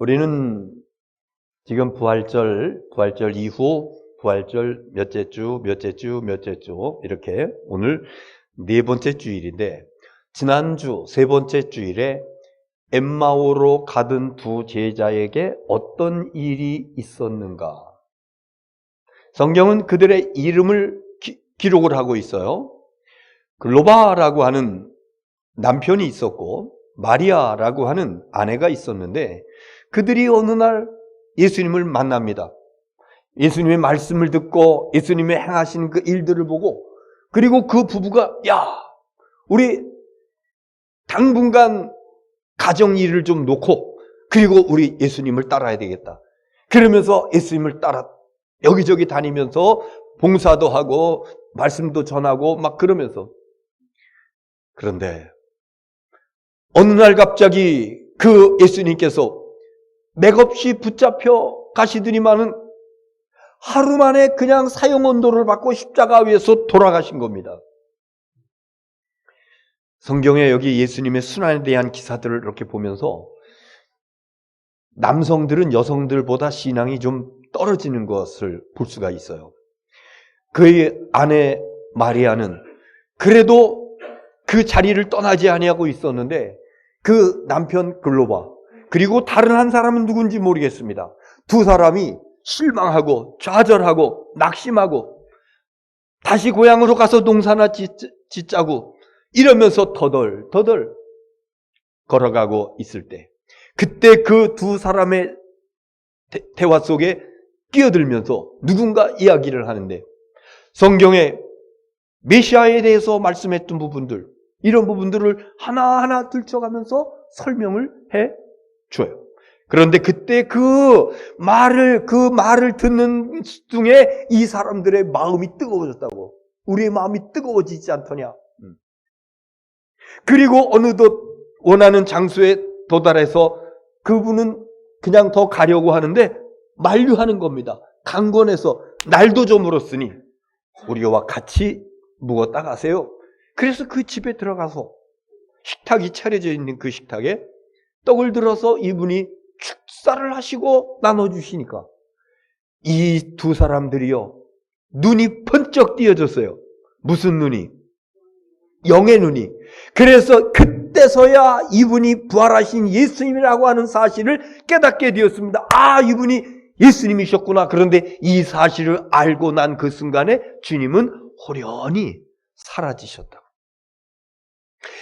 우리는 지금 부활절 이후 부활절 몇째 주 이렇게 오늘 네 번째 주일인데, 지난주 세 번째 주일에 엠마오로 가던 두 제자에게 어떤 일이 있었는가? 성경은 그들의 이름을 기록을 하고 있어요. 글로바라고 하는 남편이 있었고 마리아라고 하는 아내가 있었는데, 그들이 어느 날 예수님을 만납니다. 예수님의 말씀을 듣고 예수님의 행하신 그 일들을 보고, 그리고 그 부부가 우리 당분간 가정 일을 좀 놓고 그리고 우리 예수님을 따라야 되겠다. 그러면서 예수님을 따라 여기저기 다니면서 봉사도 하고 말씀도 전하고 막 그러면서, 그런데 어느 날 갑자기 그 예수님께서 맥없이 붙잡혀 가시더니만은 하루 만에 그냥 사형언도를 받고 십자가 위에서 돌아가신 겁니다. 성경에 여기 예수님의 순환에 대한 기사들을 이렇게 보면서 남성들은 여성들보다 신앙이 좀 떨어지는 것을 볼 수가 있어요. 그의 아내 마리아는 그래도 그 자리를 떠나지 아니하고 있었는데, 그 남편 글로바 그리고 다른 한 사람은 누군지 모르겠습니다. 두 사람이 실망하고 좌절하고 낙심하고 다시 고향으로 가서 농사나 짓자고 이러면서 더덜 걸어가고 있을 때, 그때 그 두 사람의 대화 속에 끼어들면서 누군가 이야기를 하는데, 성경에 메시아에 대해서 말씀했던 부분들, 이런 부분들을 하나하나 들춰가면서 설명을 해 줘요. 그런데 그때 그 말을 듣는 중에 이 사람들의 마음이 뜨거워졌다고. 우리의 마음이 뜨거워지지 않더냐. 그리고 어느덧 원하는 장소에 도달해서 그분은 그냥 더 가려고 하는데 만류하는 겁니다. 강권해서 날도 좀 멀었으니 우리와 같이 묵었다 가세요. 그래서 그 집에 들어가서 식탁이 차려져 있는 그 식탁에 떡을 들어서 이분이 축사를 하시고 나눠주시니까 이 두 사람들이요, 눈이 번쩍 띄어졌어요. 무슨 눈이? 영의 눈이. 그래서 그때서야 이분이 부활하신 예수님이라고 하는 사실을 깨닫게 되었습니다. 이분이 예수님이셨구나. 그런데 이 사실을 알고 난 그 순간에 주님은 호련히 사라지셨다고.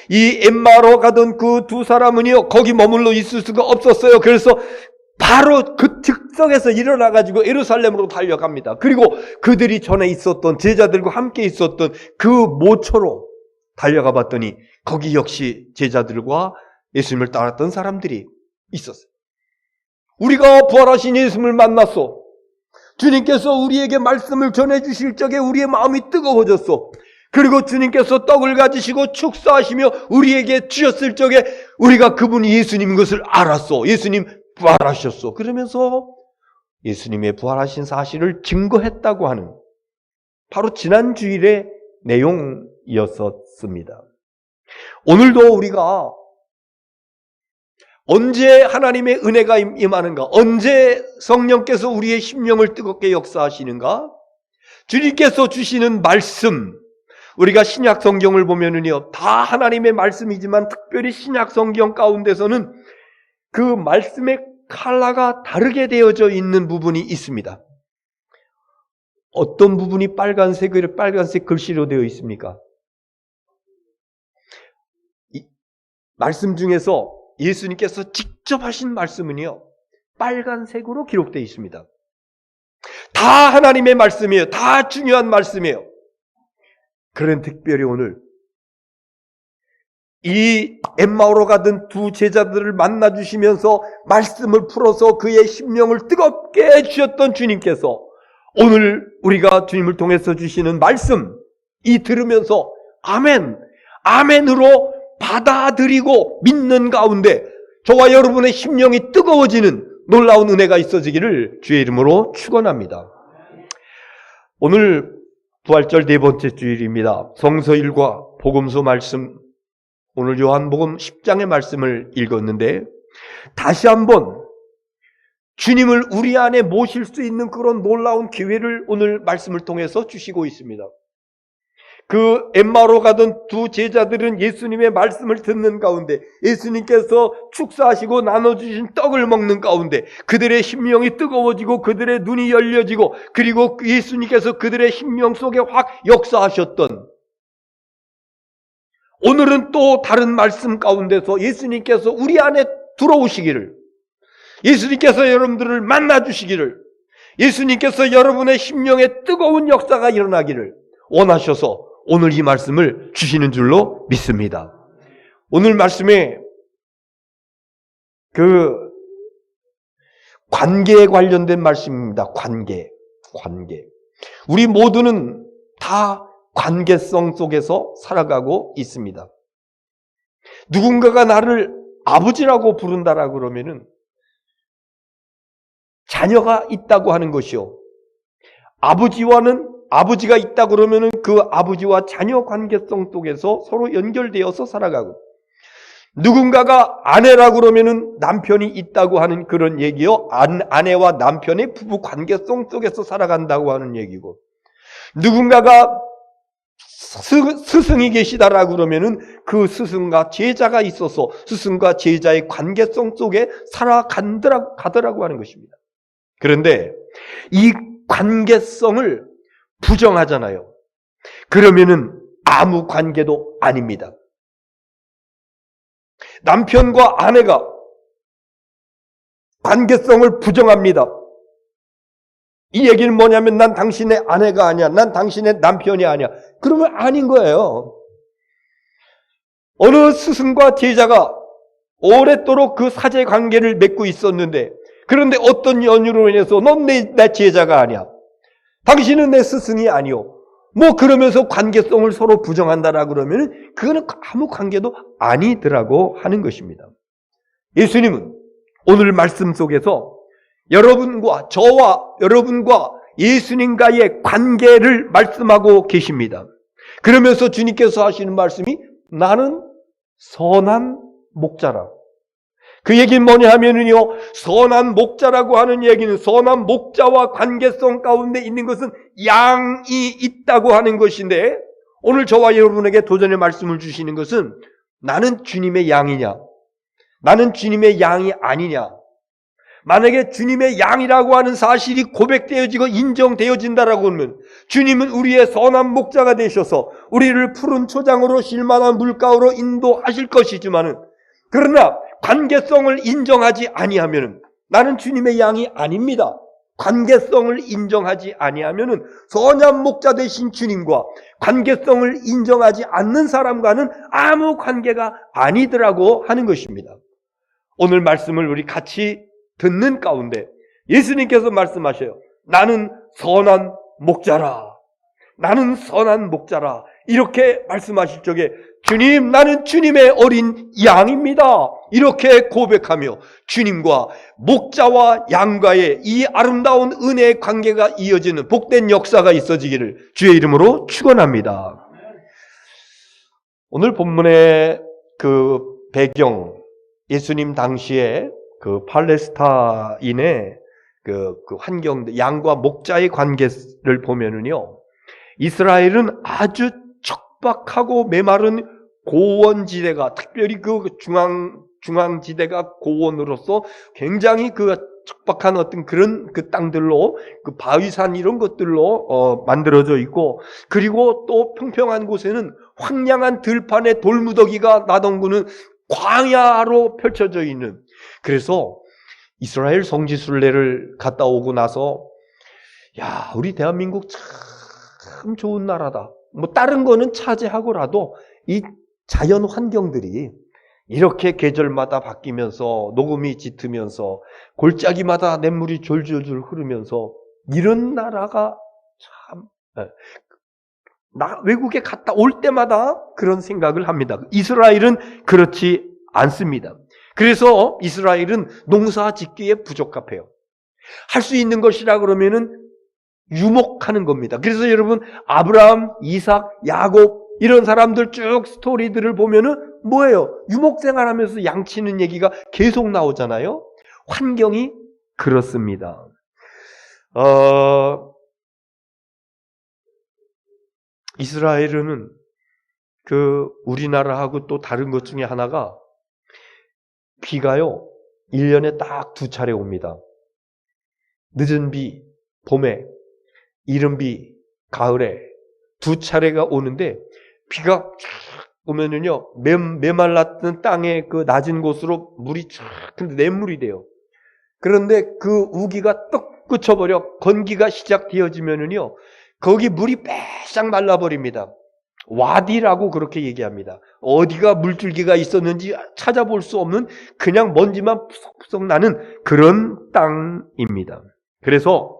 이 엠마오로 가던 그 두 사람은요, 거기 머물러 있을 수가 없었어요. 그래서 바로 그 즉석에서 일어나가지고 예루살렘으로 달려갑니다. 그리고 그들이 전에 있었던 제자들과 함께 있었던 그 모처로 달려가 봤더니 거기 역시 제자들과 예수님을 따랐던 사람들이 있었어요. 우리가 부활하신 예수님을 만났어. 주님께서 우리에게 말씀을 전해주실 적에 우리의 마음이 뜨거워졌어. 그리고 주님께서 떡을 가지시고 축사하시며 우리에게 주셨을 적에 우리가 그분이 예수님인 것을 알았어. 예수님 부활하셨어. 그러면서 예수님의 부활하신 사실을 증거했다고 하는, 바로 지난 주일의 내용이었습니다. 오늘도 우리가 언제 하나님의 은혜가 임하는가? 언제 성령께서 우리의 심령을 뜨겁게 역사하시는가? 주님께서 주시는 말씀, 우리가 신약 성경을 보면은요, 다 하나님의 말씀이지만 특별히 신약 성경 가운데서는 그 말씀의 컬러가 다르게 되어져 있는 부분이 있습니다. 어떤 부분이 빨간색 글씨로 되어 있습니까? 말씀 중에서 예수님께서 직접 하신 말씀은요, 빨간색으로 기록되어 있습니다. 다 하나님의 말씀이에요. 다 중요한 말씀이에요. 그런 특별히 오늘 이 엠마오로 가던 두 제자들을 만나주시면서 말씀을 풀어서 그의 심령을 뜨겁게 해주셨던 주님께서 오늘 우리가 주님을 통해서 주시는 말씀 이 들으면서 아멘으로 받아들이고 믿는 가운데 저와 여러분의 심령이 뜨거워지는 놀라운 은혜가 있어지기를 주의 이름으로 축원합니다. 오늘 부활절 네 번째 주일입니다. 성서일과 복음서 말씀, 오늘 요한복음 10장의 말씀을 읽었는데 다시 한번 주님을 우리 안에 모실 수 있는 그런 놀라운 기회를 오늘 말씀을 통해서 주시고 있습니다. 그 엠마오로 가던 두 제자들은 예수님의 말씀을 듣는 가운데, 예수님께서 축사하시고 나눠주신 떡을 먹는 가운데 그들의 심령이 뜨거워지고 그들의 눈이 열려지고, 그리고 예수님께서 그들의 심령 속에 확 역사하셨던, 오늘은 또 다른 말씀 가운데서 예수님께서 우리 안에 들어오시기를, 예수님께서 여러분들을 만나주시기를, 예수님께서 여러분의 심령에 뜨거운 역사가 일어나기를 원하셔서 오늘 이 말씀을 주시는 줄로 믿습니다. 오늘 말씀에 그 관계에 관련된 말씀입니다. 관계. 우리 모두는 다 관계성 속에서 살아가고 있습니다. 누군가가 나를 아버지라고 부른다라고 그러면은 자녀가 있다고 하는 것이요, 아버지가 있다 그러면은 그 아버지와 자녀 관계성 속에서 서로 연결되어서 살아가고, 누군가가 아내라고 그러면은 남편이 있다고 하는 그런 얘기요, 아내와 남편의 부부 관계성 속에서 살아간다고 하는 얘기고, 누군가가 스승이 계시다라고 그러면은 그 스승과 제자가 있어서 스승과 제자의 관계성 속에 살아가더라고 하는 것입니다. 그런데 이 관계성을 부정하잖아요. 그러면은 아무 관계도 아닙니다. 남편과 아내가 관계성을 부정합니다. 이 얘기는 뭐냐면, 난 당신의 아내가 아니야, 난 당신의 남편이 아니야. 그러면 아닌 거예요. 어느 스승과 제자가 오랫도록 그 사제 관계를 맺고 있었는데, 그런데 어떤 연유로 인해서 넌 내 제자가 아니야, 당신은 내 스승이 아니오, 뭐 그러면서 관계성을 서로 부정한다라고 그러면 그거는 아무 관계도 아니더라고 하는 것입니다. 예수님은 오늘 말씀 속에서 여러분과, 저와 여러분과 예수님과의 관계를 말씀하고 계십니다. 그러면서 주님께서 하시는 말씀이 나는 선한 목자라. 그 얘기는 뭐냐 하면은요, 선한 목자라고 하는 얘기는 선한 목자와 관계성 가운데 있는 것은 양이 있다고 하는 것인데, 오늘 저와 여러분에게 도전의 말씀을 주시는 것은 나는 주님의 양이냐, 나는 주님의 양이 아니냐. 만약에 주님의 양이라고 하는 사실이 고백되어지고 인정되어진다라고 하면 주님은 우리의 선한 목자가 되셔서 우리를 푸른 초장으로 쉴만한 물가로 인도하실 것이지만은, 그러나 관계성을 인정하지 아니하면은 나는 주님의 양이 아닙니다. 관계성을 인정하지 아니하면은 선한 목자 되신 주님과 관계성을 인정하지 않는 사람과는 아무 관계가 아니더라고 하는 것입니다. 오늘 말씀을 우리 같이 듣는 가운데 예수님께서 말씀하셔요. 나는 선한 목자라. 나는 선한 목자라. 이렇게 말씀하실 적에 주님, 나는 주님의 어린 양입니다. 이렇게 고백하며 주님과 목자와 양과의 이 아름다운 은혜의 관계가 이어지는 복된 역사가 있어지기를 주의 이름으로 축원합니다. 오늘 본문의 그 배경, 예수님 당시에 그 팔레스타인의 그 환경, 양과 목자의 관계를 보면은요, 이스라엘은 아주 척박하고 메마른 고원지대가, 특별히 그 중앙지대가 고원으로서 굉장히 그 척박한 어떤 그런 그 땅들로, 그 바위산 이런 것들로 만들어져 있고, 그리고 또 평평한 곳에는 황량한 들판에 돌무더기가 나덩구는 광야로 펼쳐져 있는, 그래서 이스라엘 성지순례를 갔다 오고 나서 야, 우리 대한민국 참 좋은 나라다. 뭐 다른 거는 차지하고라도 이 자연 환경들이 이렇게 계절마다 바뀌면서 녹음이 짙으면서 골짜기마다 냇물이 졸졸졸 흐르면서 이런 나라가 참, 외국에 갔다 올 때마다 그런 생각을 합니다. 이스라엘은 그렇지 않습니다. 그래서 이스라엘은 농사 짓기에 부적합해요. 할 수 있는 것이라 그러면은 유목하는 겁니다. 그래서 여러분, 아브라함, 이삭, 야곱 이런 사람들 쭉 스토리들을 보면은 뭐예요? 유목생활하면서 양치는 얘기가 계속 나오잖아요. 환경이 그렇습니다. 이스라엘은 우리나라하고 또 다른 것 중에 하나가 비가요, 1년에 딱 2차례 옵니다. 늦은 비, 봄에, 이른 비, 가을에 2차례가 오는데, 비가 쫙 오면은요, 메말랐던 땅의 그 낮은 곳으로 물이 쫙, 근데 냇물이 돼요. 그런데 그 우기가 떡 그쳐버려 건기가 시작되어지면은요, 거기 물이 빼싹 말라버립니다. 와디라고 그렇게 얘기합니다. 어디가 물줄기가 있었는지 찾아볼 수 없는 그냥 먼지만 푸석푸석 나는 그런 땅입니다. 그래서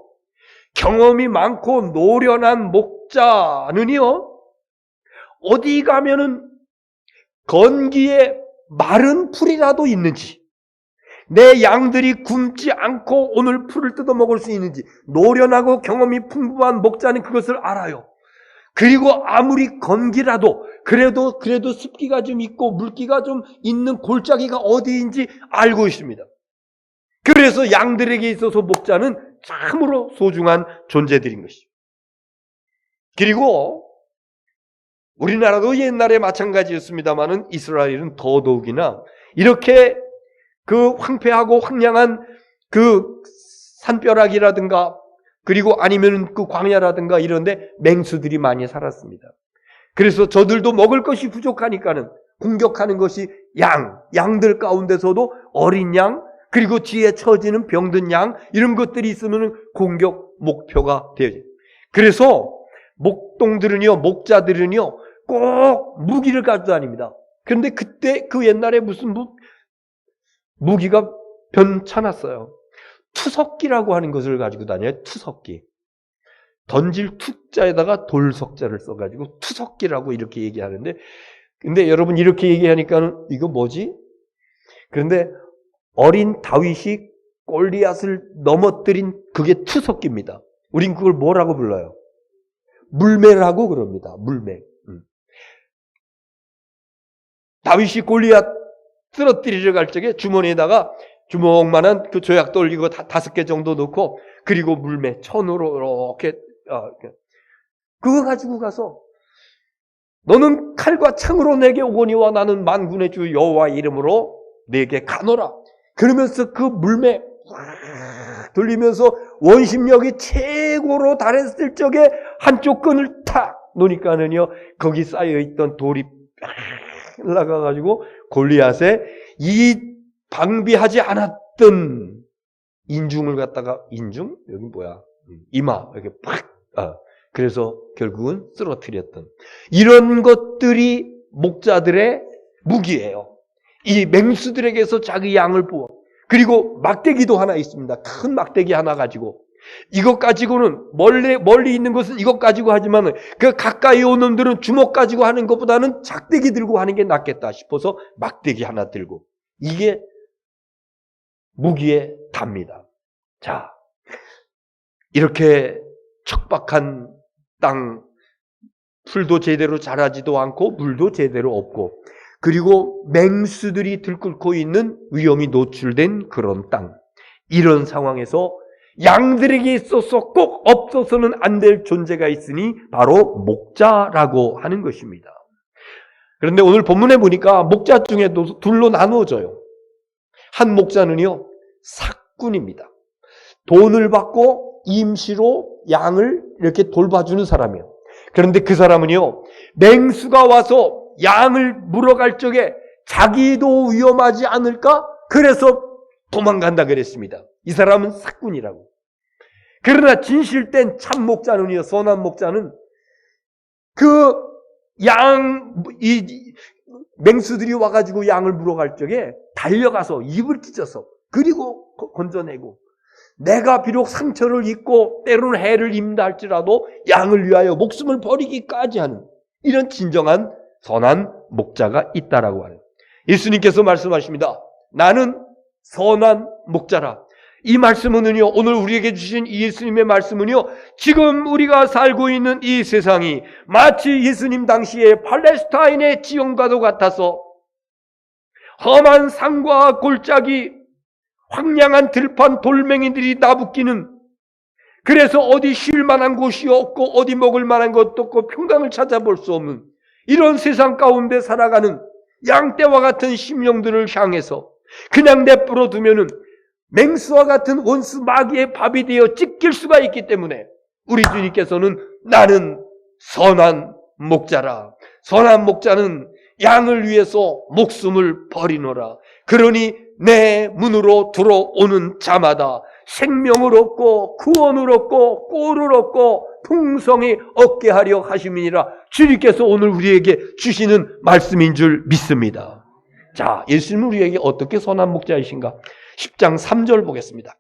경험이 많고 노련한 목자는요, 어디 가면은 건기에 마른 풀이라도 있는지, 내 양들이 굶지 않고 오늘 풀을 뜯어 먹을 수 있는지, 노련하고 경험이 풍부한 목자는 그것을 알아요. 그리고 아무리 건기라도 그래도 습기가 좀 있고 물기가 좀 있는 골짜기가 어디인지 알고 있습니다. 그래서 양들에게 있어서 목자는 참으로 소중한 존재들인 것이죠. 그리고 우리나라도 옛날에 마찬가지였습니다만은 이스라엘은 더더욱이나 이렇게 그 황폐하고 황량한 그 산벼락이라든가 그리고 아니면 그 광야라든가 이런데 맹수들이 많이 살았습니다. 그래서 저들도 먹을 것이 부족하니까는 공격하는 것이 양들 가운데서도 어린 양, 그리고 뒤에 처지는 병든 양, 이런 것들이 있으면 공격 목표가 되어요. 그래서 목동들은요, 목자들은요, 꼭 무기를 가지고 다닙니다. 그런데 그때 그 옛날에 무슨 무기가 변찮았어요. 투석기라고 하는 것을 가지고 다녀요. 투석기. 던질 투자에다가 돌석자를 써가지고 투석기라고 이렇게 얘기하는데, 근데 여러분 이렇게 얘기하니까는 이거 뭐지? 그런데 어린 다윗이 골리앗을 넘어뜨린 그게 투석기입니다. 우린 그걸 뭐라고 불러요? 물매라고 그럽니다. 물매. 다윗이 골리앗 쓰러뜨리러 갈 적에 주머니에다가 주먹만한 그 조약도 올리고 5개 정도 넣고, 그리고 물매 천으로 이렇게 그거 가지고 가서 너는 칼과 창으로 내게 오거니와 나는 만군의 주 여호와의 이름으로 내게 가노라. 그러면서 그 물매 돌리면서 원심력이 최고로 달했을 적에 한쪽 끈을 탁 놓으니까는요, 거기 쌓여있던 돌이 나가가지고 골리앗의 이 방비하지 않았던 인중을 갖다가, 인중? 여기 뭐야? 이마 이렇게 팍, 그래서 결국은 쓰러뜨렸던 이런 것들이 목자들의 무기예요. 이 맹수들에게서 자기 양을 부어. 그리고 막대기도 하나 있습니다. 큰 막대기 하나 가지고, 이것 가지고는 멀리 있는 것은 이것 가지고 하지만 그 가까이 온 놈들은 주먹 가지고 하는 것보다는 작대기 들고 하는 게 낫겠다 싶어서 막대기 하나 들고, 이게 무기에 답니다. 자, 이렇게 척박한 땅, 풀도 제대로 자라지도 않고 물도 제대로 없고, 그리고 맹수들이 들끓고 있는 위험이 노출된 그런 땅, 이런 상황에서 양들에게 있어서 꼭 없어서는 안 될 존재가 있으니 바로 목자라고 하는 것입니다. 그런데 오늘 본문에 보니까 목자 중에도 둘로 나누어져요. 한 목자는요, 삭군입니다. 돈을 받고 임시로 양을 이렇게 돌봐주는 사람이에요. 그런데 그 사람은요, 맹수가 와서 양을 물어갈 적에 자기도 위험하지 않을까? 그래서 도망간다 그랬습니다. 이 사람은 삭군이라고. 그러나 진실된 참 목자는요, 선한 목자는 그 이 맹수들이 와가지고 양을 물어갈 적에 달려가서 입을 찢어서, 그리고 건져내고, 내가 비록 상처를 입고 때로는 해를 입는다 할지라도 양을 위하여 목숨을 버리기까지 하는 이런 진정한 선한 목자가 있다라고 하는, 예수님께서 말씀하십니다. 나는 선한 목자라. 이 말씀은요, 오늘 우리에게 주신 예수님의 말씀은요, 지금 우리가 살고 있는 이 세상이 마치 예수님 당시에 팔레스타인의 지형과도 같아서 험한 산과 골짜기, 황량한 들판 돌멩이들이 나부끼는, 그래서 어디 쉴 만한 곳이 없고 어디 먹을 만한 것도 없고 평강을 찾아볼 수 없는 이런 세상 가운데 살아가는 양떼와 같은 심령들을 향해서 그냥 내버려 두면은 맹수와 같은 원수 마귀의 밥이 되어 찢길 수가 있기 때문에 우리 주님께서는 나는 선한 목자라. 선한 목자는 양을 위해서 목숨을 버리노라. 그러니 내 문으로 들어오는 자마다 생명을 얻고 구원을 얻고 꼴을 얻고 풍성히 얻게 하려 하심이니라. 주님께서 오늘 우리에게 주시는 말씀인 줄 믿습니다. 자, 예수님은 우리에게 어떻게 선한 목자이신가? 10장 3절 보겠습니다.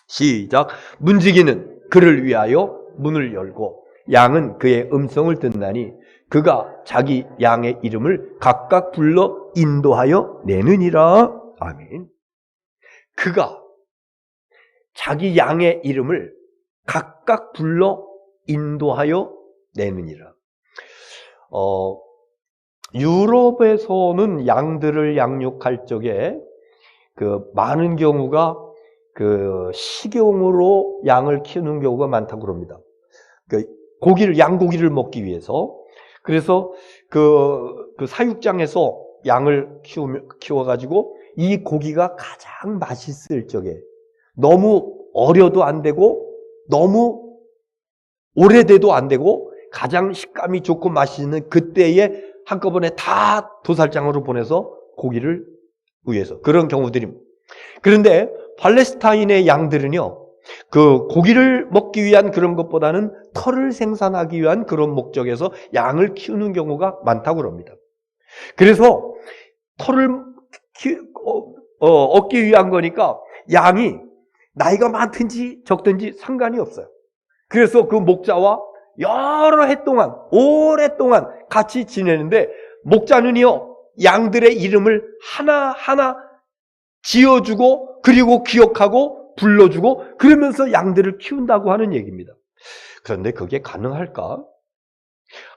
시작. 문지기는 그를 위하여 문을 열고 양은 그의 음성을 듣나니 그가 자기 양의 이름을 각각 불러 인도하여 내느니라. 아멘. 그가 자기 양의 이름을 각각 불러 인도하여 내느니라. 유럽에서는 양들을 양육할 적에 많은 경우가 식용으로 양을 키우는 경우가 많다고 그럽니다. 양고기를 먹기 위해서. 그래서 그 사육장에서 양을 키워가지고 이 고기가 가장 맛있을 적에, 너무 어려도 안 되고 너무 오래돼도 안 되고 가장 식감이 좋고 맛있는 그때에 한꺼번에 다 도살장으로 보내서 고기를 위해서, 그런 경우들입니다. 그런데 팔레스타인의 양들은요, 그 고기를 먹기 위한 그런 것보다는 털을 생산하기 위한 그런 목적에서 양을 키우는 경우가 많다고 합니다. 그래서 털을 얻기 위한 거니까 양이 나이가 많든지 적든지 상관이 없어요. 그래서 그 목자와 여러 해 동안, 오랫동안 같이 지내는데, 목자는요, 양들의 이름을 하나하나 지어주고 그리고 기억하고 불러주고 그러면서 양들을 키운다고 하는 얘기입니다. 그런데 그게 가능할까?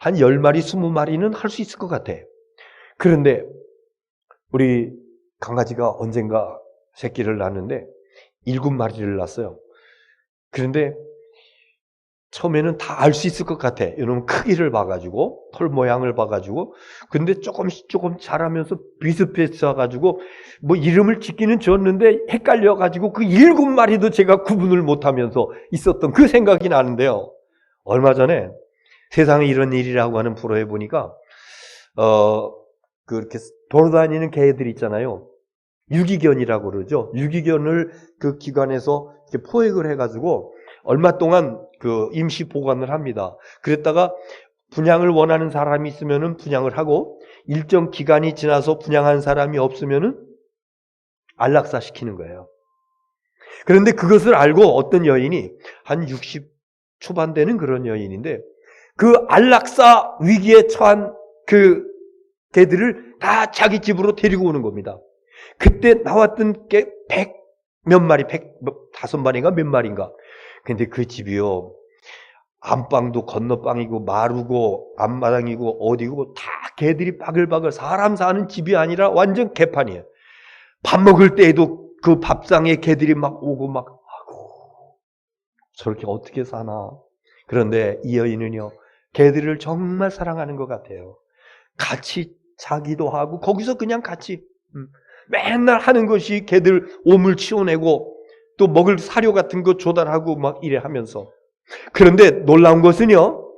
한 10마리, 20마리는 할 수 있을 것 같아. 그런데 우리 강아지가 언젠가 새끼를 낳았는데 7마리를 낳았어요. 그런데 처음에는 다 알 수 있을 것 같아. 이런 크기를 봐가지고, 털 모양을 봐가지고. 근데 조금씩 자라면서 비슷비슷해가지고, 뭐 이름을 짓기는 지었는데 헷갈려가지고 그 7마리도 제가 구분을 못하면서 있었던 그 생각이 나는데요. 얼마 전에 세상에 이런 일이라고 하는 프로에 보니까, 그렇게 돌아다니는 개들 있잖아요. 유기견이라고 그러죠. 유기견을 그 기관에서 이렇게 포획을 해가지고 얼마 동안 그 임시 보관을 합니다. 그랬다가 분양을 원하는 사람이 있으면은 분양을 하고, 일정 기간이 지나서 분양한 사람이 없으면은 안락사 시키는 거예요. 그런데 그것을 알고 어떤 여인이, 한 60 초반 되는 그런 여인인데, 그 안락사 위기에 처한 그 개들을 다 자기 집으로 데리고 오는 겁니다. 그때 나왔던 게 100 몇 마리, 105마리인가 몇 마리인가. 근데 그 집이요, 안방도 건너방이고 마루고 앞마당이고 어디고 다 개들이 바글바글, 사람 사는 집이 아니라 완전 개판이에요. 밥 먹을 때에도 그 밥상에 개들이 막 오고 막, 아이고, 저렇게 어떻게 사나. 그런데 이 여인은요, 개들을 정말 사랑하는 것 같아요. 같이 자기도 하고 거기서 그냥 같이 맨날 하는 것이 개들 오물 치워내고 또 먹을 사료 같은 거 조달하고 막 이래 하면서. 그런데 놀라운 것은요,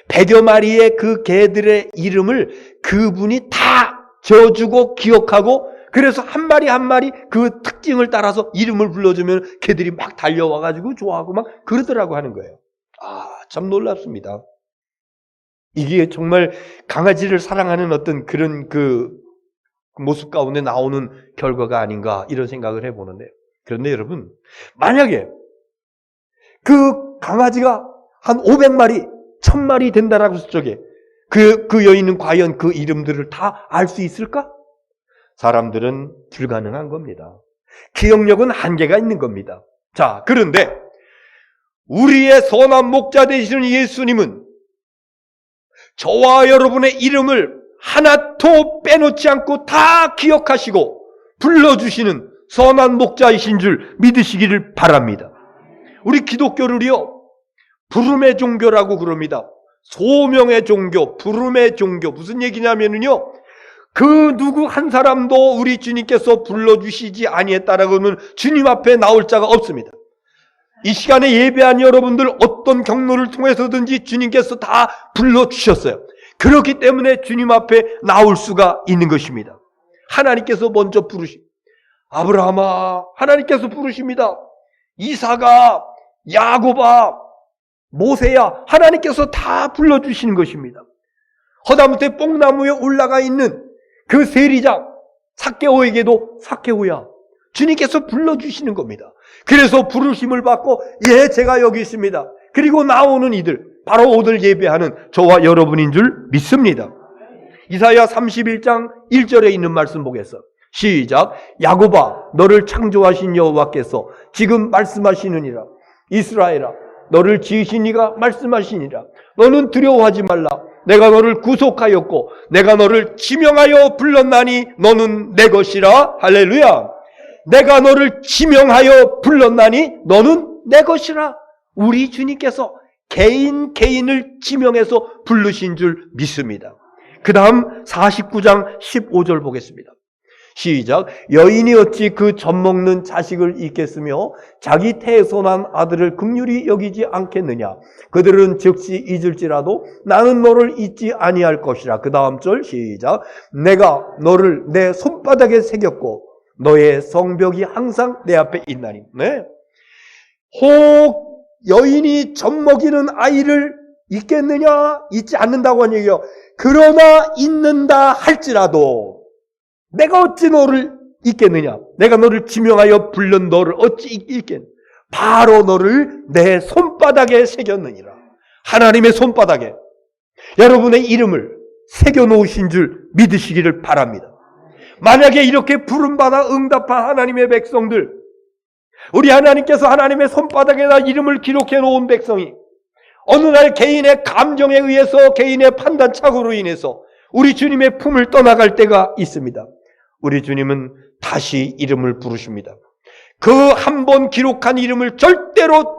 100여 마리의 그 개들의 이름을 그분이 다 지어주고 기억하고, 그래서 한 마리 한 마리 그 특징을 따라서 이름을 불러주면 개들이 막 달려와가지고 좋아하고 막 그러더라고 하는 거예요. 아, 참 놀랍습니다. 이게 정말 강아지를 사랑하는 어떤 그런 그 모습 가운데 나오는 결과가 아닌가, 이런 생각을 해보는데, 그런데 여러분, 만약에 그 강아지가 한 500마리, 1000마리 된다라고 했을 적에 그 여인은 과연 그 이름들을 다 알 수 있을까? 사람들은 불가능한 겁니다. 기억력은 한계가 있는 겁니다. 자, 그런데 우리의 선한 목자 되시는 예수님은 저와 여러분의 이름을 하나도 빼놓지 않고 다 기억하시고 불러주시는 선한 목자이신 줄 믿으시기를 바랍니다. 우리 기독교를요, 부름의 종교라고 그럽니다. 소명의 종교, 부름의 종교. 무슨 얘기냐면요, 그 누구 한 사람도 우리 주님께서 불러주시지 아니했다라고는 주님 앞에 나올 자가 없습니다. 이 시간에 예배한 여러분들 어떤 경로를 통해서든지 주님께서 다 불러주셨어요. 그렇기 때문에 주님 앞에 나올 수가 있는 것입니다. 하나님께서 먼저 부르십니다. 아브라함아, 하나님께서 부르십니다. 이사가, 야곱아, 모세야, 하나님께서 다 불러주시는 것입니다. 허다못해 뽕나무에 올라가 있는 그 세리장 삭개오에게도 삭개오야, 주님께서 불러주시는 겁니다. 그래서 부르심을 받고 예, 제가 여기 있습니다. 그리고 나오는 이들, 바로 오늘 예배하는 저와 여러분인 줄 믿습니다. 이사야 31장 1절에 있는 말씀 보겠어. 시작. 야곱아, 너를 창조하신 여호와께서 지금 말씀하시느니라. 이스라엘아, 너를 지으신 이가 말씀하시니라. 너는 두려워하지 말라. 내가 너를 구속하였고 내가 너를 지명하여 불렀나니 너는 내 것이라. 할렐루야. 내가 너를 지명하여 불렀나니 너는 내 것이라. 우리 주님께서 개인을 지명해서 부르신 줄 믿습니다. 그 다음 49장 15절 보겠습니다. 시작. 여인이 어찌 그 젖먹는 자식을 잊겠으며 자기 태에서 난 아들을 긍휼히 여기지 않겠느냐. 그들은 즉시 잊을지라도 나는 너를 잊지 아니할 것이라. 그 다음 절 시작. 내가 너를 내 손바닥에 새겼고 너의 성벽이 항상 내 앞에 있나니. 네. 혹 여인이 젖먹이는 아이를 잊겠느냐? 잊지 않는다고 하는 얘기예요. 그러나 잊는다 할지라도 내가 어찌 너를 잊겠느냐? 내가 너를 지명하여 불른 너를 어찌 잊겠느냐? 바로 너를 내 손바닥에 새겼느니라. 하나님의 손바닥에 여러분의 이름을 새겨놓으신 줄 믿으시기를 바랍니다. 만약에 이렇게 부름받아 응답한 하나님의 백성들, 우리 하나님께서 하나님의 손바닥에다 이름을 기록해 놓은 백성이 어느 날 개인의 감정에 의해서, 개인의 판단착오로 인해서 우리 주님의 품을 떠나갈 때가 있습니다. 우리 주님은 다시 이름을 부르십니다. 그 한 번 기록한 이름을 절대로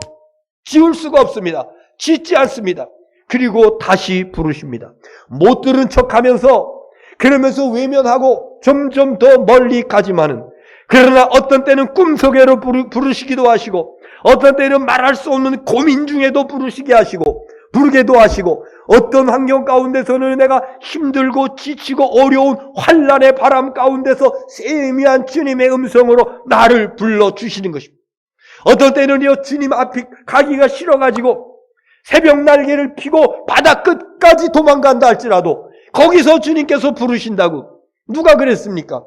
지울 수가 없습니다. 짓지 않습니다. 그리고 다시 부르십니다. 못 들은 척하면서, 그러면서 외면하고 점점 더 멀리 가지만은, 그러나 어떤 때는 꿈속에로 부르시기도 하시고, 어떤 때는 말할 수 없는 고민 중에도 부르시게 하시고, 부르게도 하시고, 어떤 환경 가운데서는 내가 힘들고 지치고 어려운 환난의 바람 가운데서 세미한 주님의 음성으로 나를 불러주시는 것입니다. 어떤 때는요, 주님 앞에 가기가 싫어가지고 새벽 날개를 펴고 바다 끝까지 도망간다 할지라도 거기서 주님께서 부르신다고. 누가 그랬습니까?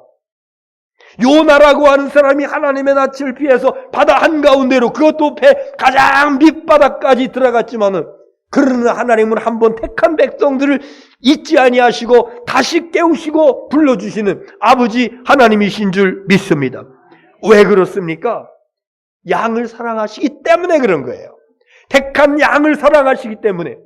요나라고 하는 사람이 하나님의 낯을 피해서 바다 한가운데로, 그것도 배 가장 밑바닥까지 들어갔지만은, 그러나 하나님은 한번 택한 백성들을 잊지 아니하시고 다시 깨우시고 불러주시는 아버지 하나님이신 줄 믿습니다. 왜 그렇습니까? 양을 사랑하시기 때문에 그런 거예요. 택한 양을 사랑하시기 때문에.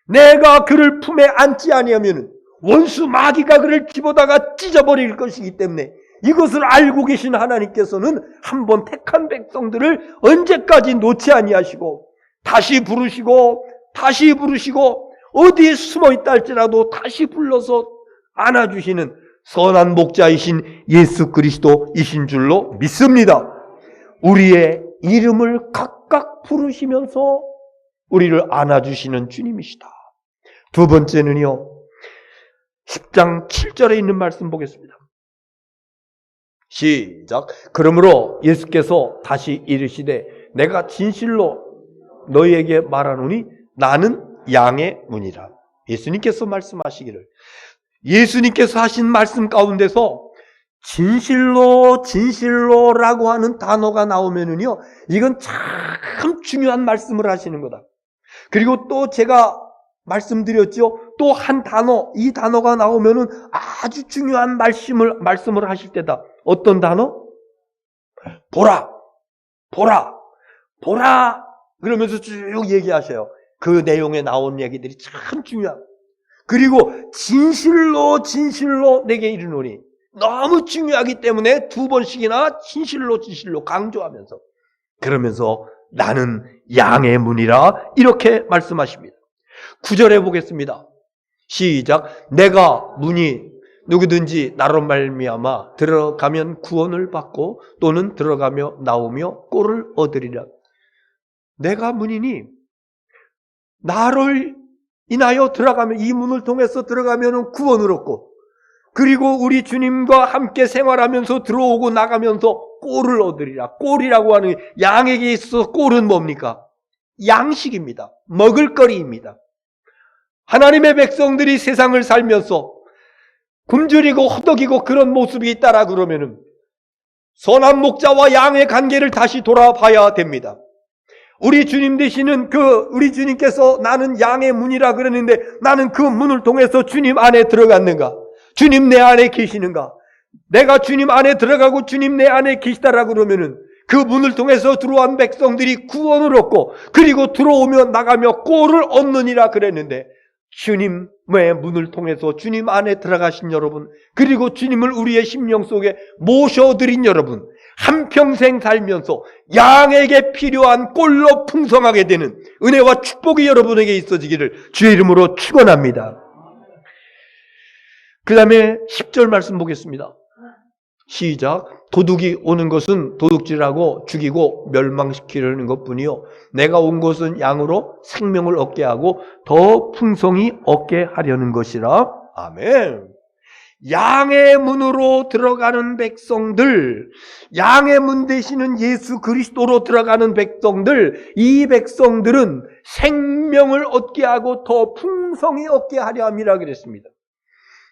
내가 그를 품에 안지 아니하면 원수 마귀가 그를 집어다가 찢어버릴 것이기 때문에, 이것을 알고 계신 하나님께서는 한번 택한 백성들을 언제까지 놓지 아니하시고 다시 부르시고 다시 부르시고 어디에 숨어 있다 할지라도 다시 불러서 안아주시는 선한 목자이신 예수 그리스도이신 줄로 믿습니다. 우리의 이름을 각각 부르시면서 우리를 안아주시는 주님이시다. 두 번째는요, 10장 7절에 있는 말씀 보겠습니다. 시작. 그러므로 예수께서 다시 이르시되 내가 진실로 너희에게 말하노니 나는 양의 문이라. 예수님께서 말씀하시기를, 예수님께서 하신 말씀 가운데서 진실로라고 하는 단어가 나오면은요, 이건 참 중요한 말씀을 하시는 거다. 그리고 또 제가 말씀드렸죠. 또 한 단어, 이 단어가 나오면은 아주 중요한 말씀을 하실 때다. 어떤 단어? 보라. 그러면서 쭉 얘기하셔요. 그 내용에 나온 얘기들이 참 중요합니다. 그리고 진실로 내게 이르노니, 너무 중요하기 때문에 2번씩이나 진실로 강조하면서, 그러면서 나는 양의 문이라 이렇게 말씀하십니다. 9절에 보겠습니다. 시작. 내가 문이 누구든지 나로 말미암아 들어가면 구원을 받고 또는 들어가며 나오며 꼴을 얻으리라. 내가 문이니 나를 인하여 들어가면, 이 문을 통해서 들어가면 구원을 얻고, 그리고 우리 주님과 함께 생활하면서 들어오고 나가면서 꼴을 얻으리라. 꼴이라고 하는, 양에게 있어서 꼴은 뭡니까? 양식입니다. 먹을거리입니다. 하나님의 백성들이 세상을 살면서 굶주리고 허덕이고 그런 모습이 있다라 그러면은 선한 목자와 양의 관계를 다시 돌아봐야 됩니다. 우리 주님 되시는 우리 주님께서 나는 양의 문이라 그랬는데, 나는 그 문을 통해서 주님 안에 들어갔는가? 주님 내 안에 계시는가? 내가 주님 안에 들어가고 주님 내 안에 계시다라 그러면은 그 문을 통해서 들어온 백성들이 구원을 얻고, 그리고 들어오며 나가며 꼴을 얻느니라 그랬는데, 주님의 문을 통해서 주님 안에 들어가신 여러분, 그리고 주님을 우리의 심령 속에 모셔드린 여러분, 한평생 살면서 양에게 필요한 꼴로 풍성하게 되는 은혜와 축복이 여러분에게 있어지기를 주의 이름으로 축원합니다. 그 다음에 10절 말씀 보겠습니다. 시작. 도둑이 오는 것은 도둑질하고 죽이고 멸망시키려는 것뿐이요, 내가 온 것은 양으로 생명을 얻게 하고 더 풍성히 얻게 하려는 것이라. 아멘. 양의 문으로 들어가는 백성들, 양의 문 되시는 예수 그리스도로 들어가는 백성들, 이 백성들은 생명을 얻게 하고 더 풍성히 얻게 하려 함이라 그랬습니다.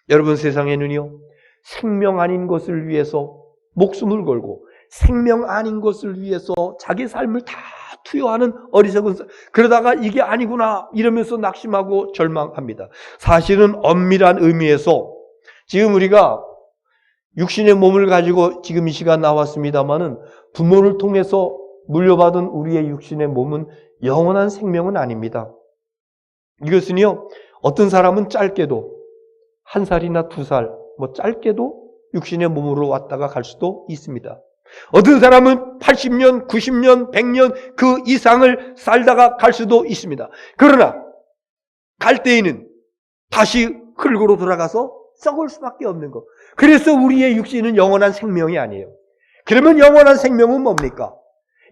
여러분, 세상에는요, 생명 아닌 것을 위해서 목숨을 걸고 생명 아닌 것을 위해서 자기 삶을 다 투여하는 어리석은, 그러다가 이게 아니구나 이러면서 낙심하고 절망합니다. 사실은 엄밀한 의미에서 지금 우리가 육신의 몸을 가지고 지금 이 시간 나왔습니다마는, 부모를 통해서 물려받은 우리의 육신의 몸은 영원한 생명은 아닙니다. 이것은요, 어떤 사람은 짧게도 1살이나 2살, 짧게도 육신의 몸으로 왔다가 갈 수도 있습니다. 어떤 사람은 80년, 90년, 100년 그 이상을 살다가 갈 수도 있습니다. 그러나 갈 때에는 다시 흙으로 돌아가서 썩을 수밖에 없는 것. 그래서 우리의 육신은 영원한 생명이 아니에요. 그러면 영원한 생명은 뭡니까?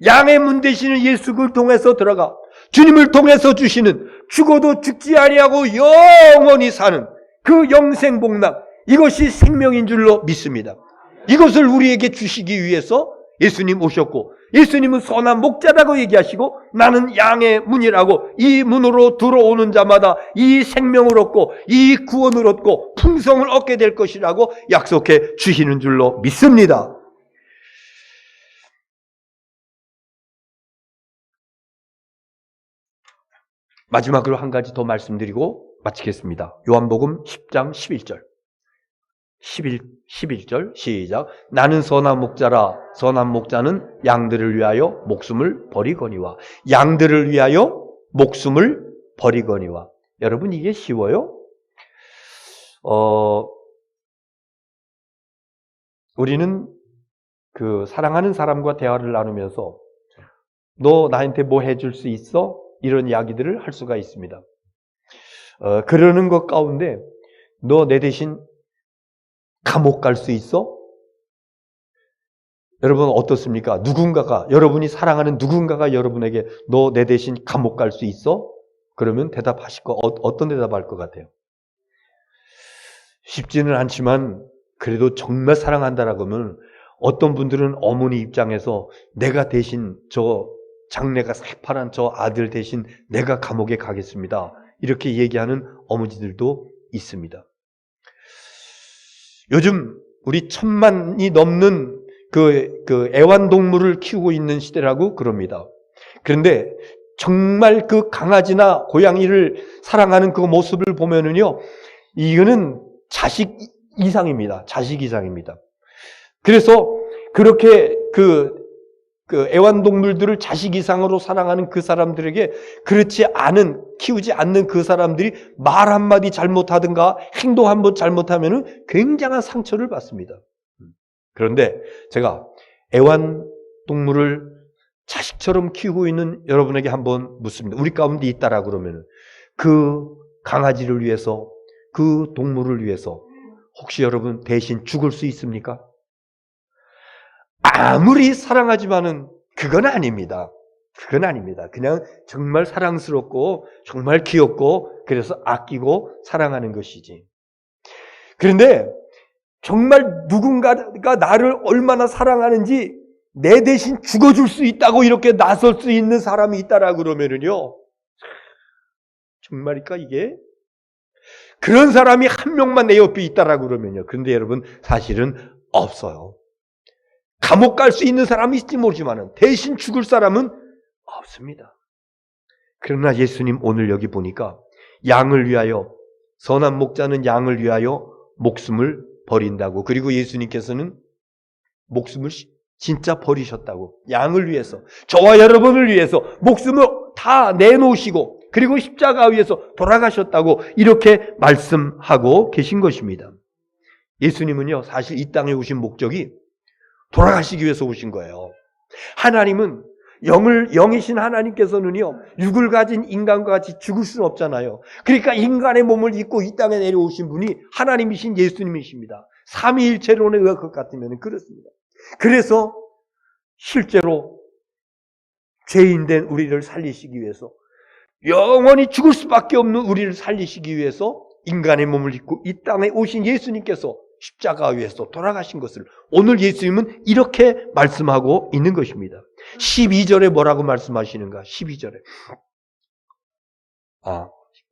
양의 문 되시는 예수를 통해서 들어가 주님을 통해서 주시는, 죽어도 죽지 아니하고 영원히 사는 그 영생복락, 이것이 생명인 줄로 믿습니다. 이것을 우리에게 주시기 위해서 예수님 오셨고, 예수님은 선한 목자라고 얘기하시고, 나는 양의 문이라고, 이 문으로 들어오는 자마다 이 생명을 얻고 이 구원을 얻고 풍성을 얻게 될 것이라고 약속해 주시는 줄로 믿습니다. 마지막으로 한 가지 더 말씀드리고 마치겠습니다. 요한복음 10장 11절. 11절 시작. 나는 선한 목자라. 선한 목자는 양들을 위하여 목숨을 버리거니와. 양들을 위하여 목숨을 버리거니와. 여러분, 이게 쉬워요? 우리는 사랑하는 사람과 대화를 나누면서 너 나한테 뭐 해줄 수 있어? 이런 이야기들을 할 수가 있습니다. 그러는 것 가운데 너 내 대신 감옥 갈 수 있어? 여러분 어떻습니까? 여러분이 사랑하는 누군가가 여러분에게 너 내 대신 감옥 갈 수 있어? 그러면 대답하실 거, 어떤 대답할 것 같아요? 쉽지는 않지만 그래도 정말 사랑한다라고 하면 어떤 분들은 어머니 입장에서 내가 대신 장래가 새파란 저 아들 대신 내가 감옥에 가겠습니다, 이렇게 얘기하는 어머니들도 있습니다. 요즘 우리 1000만이 넘는 애완동물을 키우고 있는 시대라고 그럽니다. 그런데 정말 그 강아지나 고양이를 사랑하는 그 모습을 보면은요, 이거는 자식 이상입니다. 자식 이상입니다. 그래서 그렇게 그 애완동물들을 자식 이상으로 사랑하는 그 사람들에게 그렇지 않은, 키우지 않는 그 사람들이 말 한마디 잘못하든가 행동 한번 잘못하면 굉장한 상처를 받습니다. 그런데 제가 애완동물을 자식처럼 키우고 있는 여러분에게 한번 묻습니다. 우리 가운데 있다라 그러면 그 강아지를 위해서, 그 동물을 위해서 혹시 여러분 대신 죽을 수 있습니까? 아무리 사랑하지만은 그건 아닙니다. 그건 아닙니다. 그냥 정말 사랑스럽고 정말 귀엽고 그래서 아끼고 사랑하는 것이지. 그런데 정말 누군가가 나를 얼마나 사랑하는지 내 대신 죽어줄 수 있다고 이렇게 나설 수 있는 사람이 있다라 그러면은요, 정말일까 이게? 그런 사람이 한 명만 내 옆에 있다라 그러면요. 그런데 여러분 사실은 없어요. 감옥 갈 수 있는 사람이 있을지 모르지만 대신 죽을 사람은 없습니다. 그러나 예수님 오늘 여기 보니까 양을 위하여, 선한 목자는 양을 위하여 목숨을 버린다고, 그리고 예수님께서는 목숨을 진짜 버리셨다고, 양을 위해서, 저와 여러분을 위해서 목숨을 다 내놓으시고 그리고 십자가 위에서 돌아가셨다고 이렇게 말씀하고 계신 것입니다. 예수님은요 사실 이 땅에 오신 목적이 돌아가시기 위해서 오신 거예요. 하나님은 영이신 하나님께서는요 육을 가진 인간과 같이 죽을 수는 없잖아요. 그러니까 인간의 몸을 입고 이 땅에 내려오신 분이 하나님이신 예수님이십니다. 삼위일체론에 의할 것 같으면 그렇습니다. 그래서 실제로 죄인된 우리를 살리시기 위해서, 영원히 죽을 수밖에 없는 우리를 살리시기 위해서 인간의 몸을 입고 이 땅에 오신 예수님께서 십자가 위에서 돌아가신 것을 오늘 예수님은 이렇게 말씀하고 있는 것입니다. 12절에 뭐라고 말씀하시는가? 12절에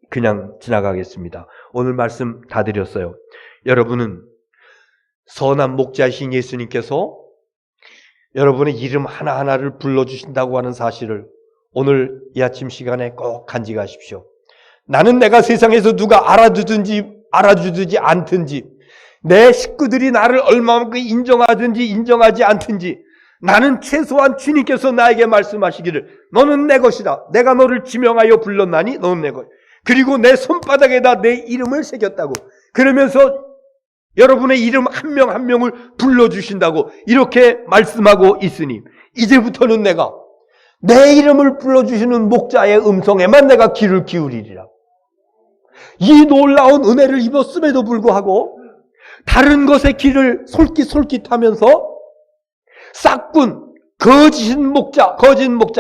그냥 지나가겠습니다. 오늘 말씀 다 드렸어요. 여러분은 선한 목자이신 예수님께서 여러분의 이름 하나하나를 불러주신다고 하는 사실을 오늘 이 아침 시간에 꼭 간직하십시오. 나는 내가 세상에서 누가 알아주든지 않든지, 내 식구들이 나를 얼마만큼 인정하든지 인정하지 않든지, 나는 최소한 주님께서 나에게 말씀하시기를 너는 내 것이다. 내가 너를 지명하여 불렀나니 너는 내 것. 그리고 내 손바닥에다 내 이름을 새겼다고. 그러면서 여러분의 이름 한 명 한 명을 불러주신다고 이렇게 말씀하고 있으니 이제부터는 내가 내 이름을 불러주시는 목자의 음성에만 내가 귀를 기울이리라. 이 놀라운 은혜를 입었음에도 불구하고 다른 것에 귀를 솔깃솔깃하면서 싹군, 거짓 목자,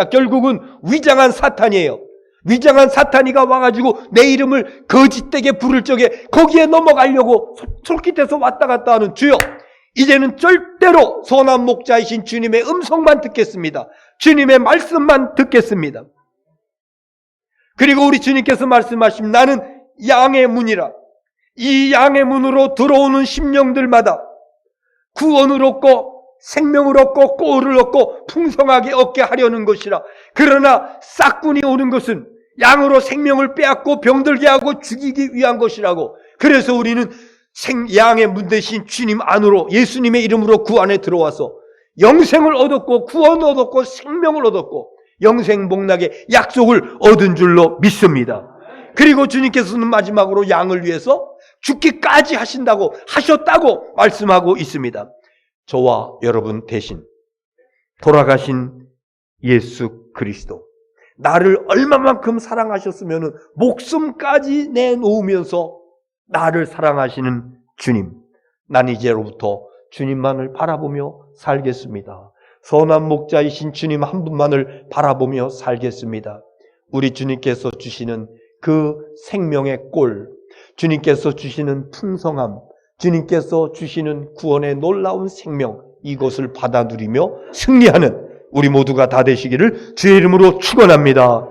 결국은 위장한 사탄이에요. 위장한 사탄이가 와가지고 내 이름을 거짓되게 부를 적에 거기에 넘어가려고 솔깃해서 왔다 갔다 하는, 주여 이제는 절대로 선한 목자이신 주님의 음성만 듣겠습니다. 주님의 말씀만 듣겠습니다. 그리고 우리 주님께서 말씀하신 나는 양의 문이라. 이 양의 문으로 들어오는 심령들마다 구원을 얻고 생명을 얻고 꼴을 얻고 풍성하게 얻게 하려는 것이라. 그러나 싹군이 오는 것은 양으로 생명을 빼앗고 병들게 하고 죽이기 위한 것이라고. 그래서 우리는 양의 문 대신 주님 안으로 예수님의 이름으로 구 안에 들어와서 영생을 얻었고 구원을 얻었고 생명을 얻었고 영생 복락의 약속을 얻은 줄로 믿습니다. 그리고 주님께서는 마지막으로 양을 위해서 죽기까지 하셨다고 말씀하고 있습니다. 저와 여러분 대신 돌아가신 예수 그리스도, 나를 얼마만큼 사랑하셨으면 목숨까지 내놓으면서 나를 사랑하시는 주님, 난 이제로부터 주님만을 바라보며 살겠습니다. 선한 목자이신 주님 한 분만을 바라보며 살겠습니다. 우리 주님께서 주시는 그 생명의 꼴, 주님께서 주시는 풍성함, 주님께서 주시는 구원의 놀라운 생명, 이것을 받아 누리며 승리하는 우리 모두가 다 되시기를 주의 이름으로 축원합니다.